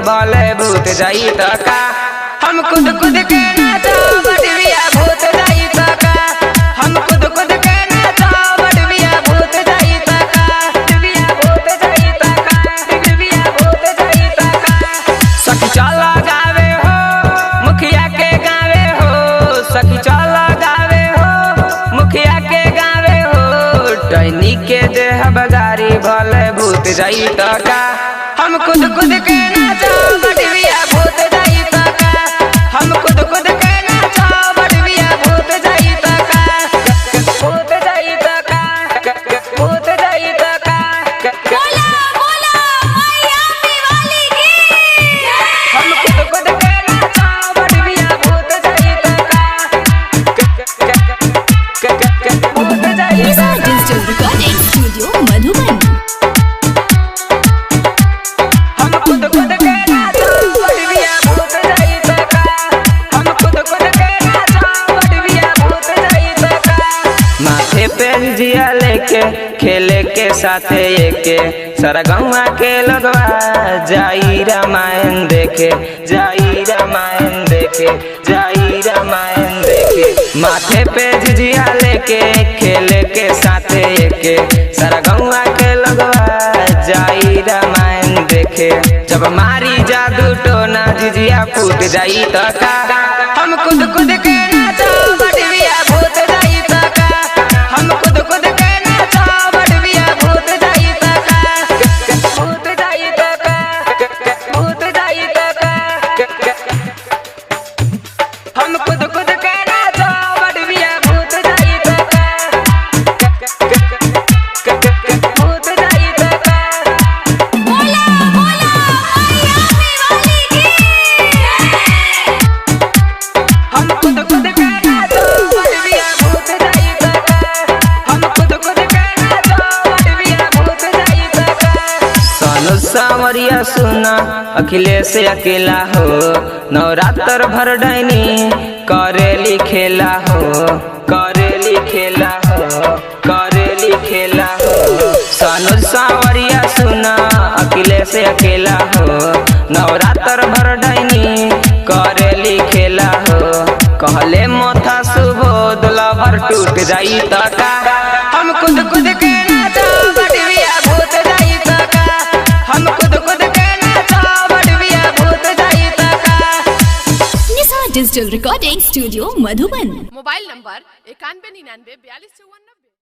भले भूत जाई त का। हम खुद खुद के नाचो बटविया भूत जाई त का। हम खुद खुद के नाचो बटविया भूत जाई त का। बटविया भूत जाई त का। बटविया भूत जाई त का। सखी चला गावे हो मुखिया के गावे हो। सखी चला गावे हो मुखिया के गावे हो। टैनी के देह बगारी भले भूत जाई त का। हम खुद खुद के नाचो बटविया भूत जाई त का। हम खुद खुद के नाचो बटविया भूत जाई त का। भूत जाई त का। भूत जाई त का। बोला बोला मैया वाली की। हम खुद खुद के नाचो बटविया भूत जाई त का। भूत जाई त का। Digital recording studio Madhuban. हम खुद खुद के नाचो बटविया भूत जाई त का। हम खुद खुद के नाचो बटविया भूत जाई त का। माथे पे जिया लेके खेले के साथे एके सारा गौवा के लगवा जाई रामायण देखे। जाई रामायण देखे। जाई रामायण देखे। माथे पे जिया लेके खेले के साथे एके सारा गौवा के लगवा जाई रामायण देखे। जब मारी जादू टोना जिजिया फूट जाई त का। हम खुद खुद के नाचो बटविया भूत जाई त का। हम खुद खुद के नाचो बटविया भूत जाई त का। भूत जाई त का। भूत जाई त का। हम खुद खुद के नाचो बटविया भूत जाई त का। भूत जाई त का। बोला बोला मैया वाली की। हम खुद खुद के नाचो बटविया भूत जाई त का। हम खुद खुद के नाचो बटविया भूत जाई त का। सोनू सावरिया सुना अखिलेश अकेला हो। नवरात्र भर डैनी करेली खेला हो। करेली खेला हो। करेली खेला हो। सोनू सावरिया सुना अखिलेश अकेला हो। नवरात्र भर डैनी करेली खेला हो। कहले मोथा सुबोध लभर टूट जाई त का। हम खुद खुद के नाचो बटविया भूत जाई त का। हम खुद खुद के नाचो बटविया भूत जाई त का। Nisha digital recording studio Madhuban. Mobile number 9199425490।